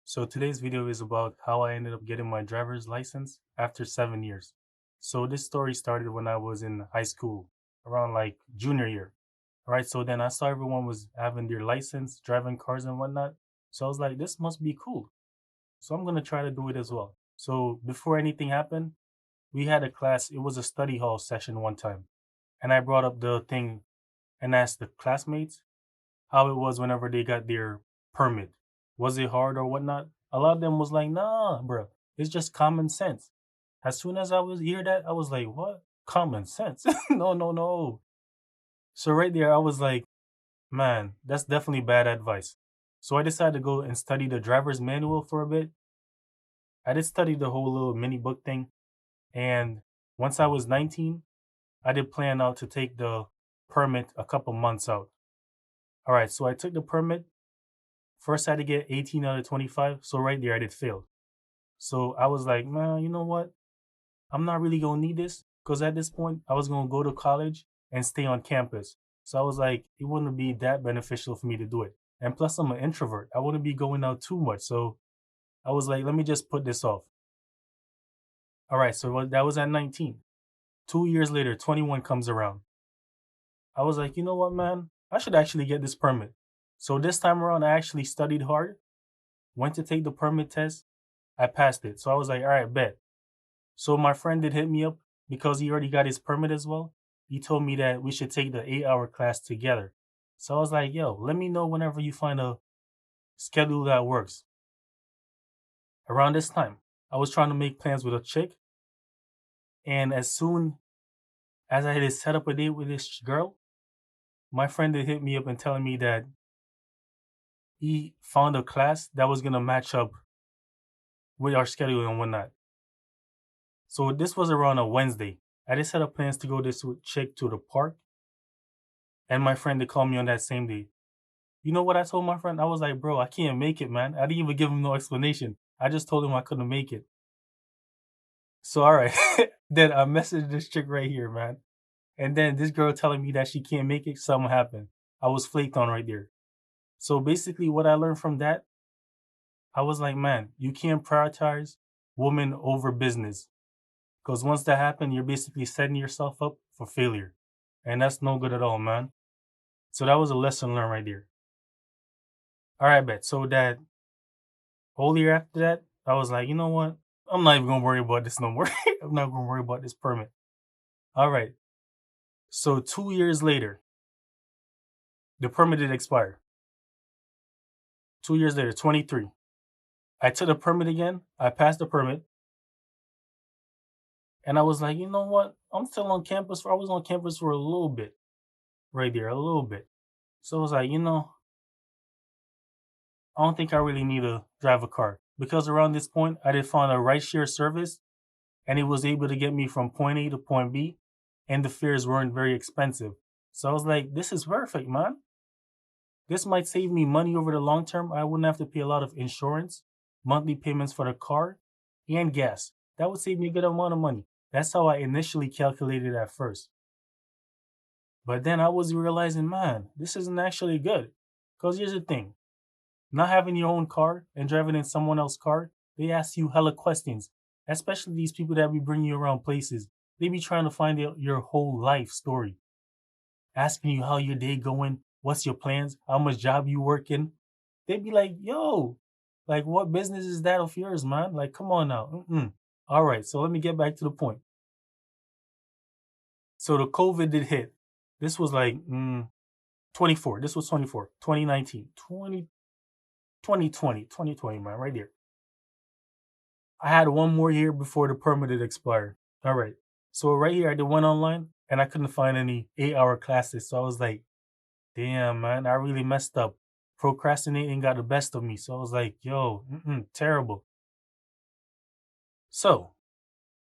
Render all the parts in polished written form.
So today's video is about how I ended up getting my driver's license after 7 years. So this story started when I was in high school, around like junior year. All right. So then I saw everyone was having their license, driving cars and whatnot. So I was like, this must be cool. So I'm gonna try to do it as well. So before anything happened, we had a class. It was a study hall session one time, and I brought up the thing and asked the classmates how it was whenever they got their permit. Was it hard or whatnot? A lot of them was like, nah, bro, it's just common sense. As soon as I was hear that, I was like, what? Common sense? No, no, no. So right there, I was like, man, that's definitely bad advice. So I decided to go and study the driver's manual for a bit. I did study the whole little mini book thing. And once I was 19, I did plan out to take the permit a couple months out. All right, so I took the permit. First, I had to get 18 out of 25. So right there, I did fail. So I was like, man, you know what? I'm not really gonna need this because at this point, I was gonna go to college and stay on campus. So I was like, it wouldn't be that beneficial for me to do it. And plus, I'm an introvert. I wouldn't be going out too much. So I was like, let me just put this off. All right. So that was at 19. 2 years later, 21 comes around. I was like, you know what, man? I should actually get this permit. So this time around, I actually studied hard, went to take the permit test. I passed it. So I was like, all right, bet. So my friend did hit me up because he already got his permit as well. He told me that we should take the 8 hour class together. So I was like, yo, let me know whenever you find a schedule that works. Around this time, I was trying to make plans with a chick. And as soon as I had to set up a date with this girl, my friend did hit me up and telling me that he found a class that was going to match up with our schedule and whatnot. So this was around a Wednesday. I just set up plans to go this chick to the park. And my friend did call me on that same day. You know what I told my friend? I was like, bro, I can't make it, man. I didn't even give him no explanation. I just told him I couldn't make it. So, all right. Then I messaged this chick right here, man. And then this girl telling me that she can't make it, something happened. I was flaked on right there. So basically, what I learned from that, I was like, man, you can't prioritize woman over business. Because once that happened, you're basically setting yourself up for failure. And that's no good at all, man. So that was a lesson learned right there. All right, bet. So that whole year after that, I was like, you know what? I'm not even gonna worry about this no more. I'm not gonna worry about this permit. All right. So 2 years later, the permit did expire. 2 years later, 23. I took the permit again. I passed the permit. And I was like, you know what? I'm still on campus I was on campus for a little bit. Right there, a little bit. So I was like, I don't think I really need to drive a car. Because around this point, I did find a ride share service and it was able to get me from point A to point B, and the fares weren't very expensive. So I was like, this is perfect, man. This might save me money over the long term. I wouldn't have to pay a lot of insurance, monthly payments for the car, and gas. That would save me a good amount of money. That's how I initially calculated at first. But then I was realizing, man, this isn't actually good. Because here's the thing, not having your own car and driving in someone else's car, they ask you hella questions. Especially these people that be bringing you around places. They be trying to find out your whole life story, asking you how your day going, what's your plans, how much job you working. They be like, yo, like what business is that of yours, man? Like, come on now. All right, so let me get back to the point. So the COVID did hit. This was like 24. This was 24, 2019, 2020, man, right there. I had one more year before the permit had expired. All right. So right here, I did one online and I couldn't find any 8 hour classes. So I was like, damn, man, I really messed up. Procrastinating got the best of me. So I was like, yo, terrible. So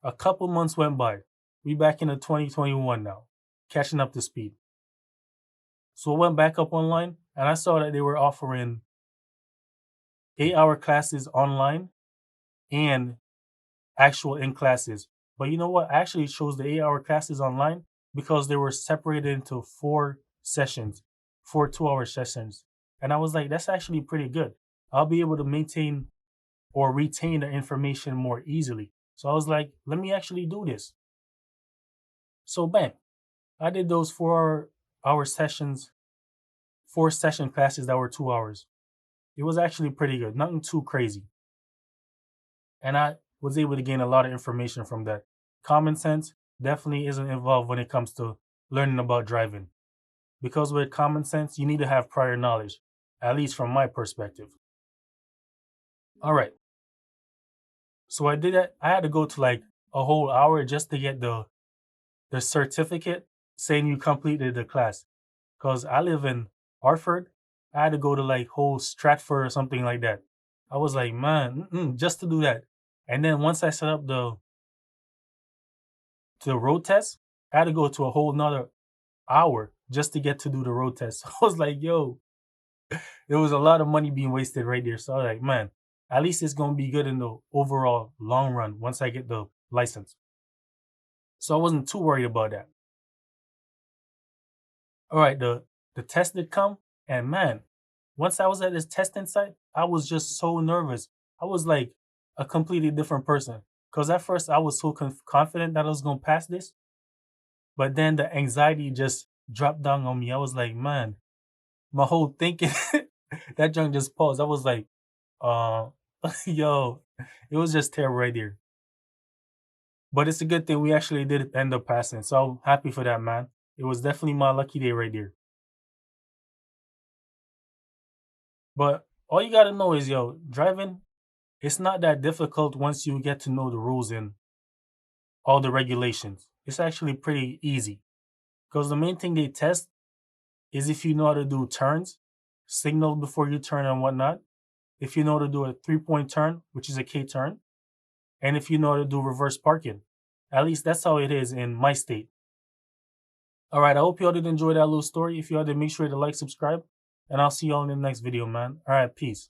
a couple months went by. We back into 2021 now, catching up to speed. So I went back up online and I saw that they were offering 8 hour classes online and actual in classes. But you know what? I actually chose the 8 hour classes online because they were separated into four sessions, 4 2 hour sessions. And I was like, that's actually pretty good. I'll be able to maintain or retain the information more easily. So I was like, let me actually do this. So bam, I did those 4 hour sessions, 4 session classes that were 2 hours. It was actually pretty good, nothing too crazy. And I was able to gain a lot of information from that. Common sense definitely isn't involved when it comes to learning about driving. Because with common sense, you need to have prior knowledge, at least from my perspective. All right. So I did that. I had to go to like a whole hour just to get the certificate saying you completed the class. Because I live in Hartford. I had to go to like whole Stratford or something like that. I was like, man, just to do that. And then once I set up the road test, I had to go to a whole nother hour just to get to do the road test. I was like, yo, there was a lot of money being wasted right there. So I was like, man, at least it's gonna be good in the overall long run once I get the license. So I wasn't too worried about that. All right, the test did come, and man, once I was at this testing site, I was just so nervous. I was like a completely different person. Cause at first I was so confident that I was gonna pass this, but then the anxiety just dropped down on me. I was like, man, my whole thinking that junk just paused. I was like, uh, yo, it was just terrible right there. But it's a good thing we actually did end up passing. So I'm happy for that, man. It was definitely my lucky day right there. But all you gotta know is, yo, driving, it's not that difficult once you get to know the rules and all the regulations. It's actually pretty easy. Because the main thing they test is if you know how to do turns, signal before you turn and whatnot. If you know how to do a 3-point turn, which is a K turn, and if you know how to do reverse parking. At least that's how it is in my state. All right, I hope y'all did enjoy that little story. If y'all did, make sure to like, subscribe, and I'll see y'all in the next video, man. All right, peace.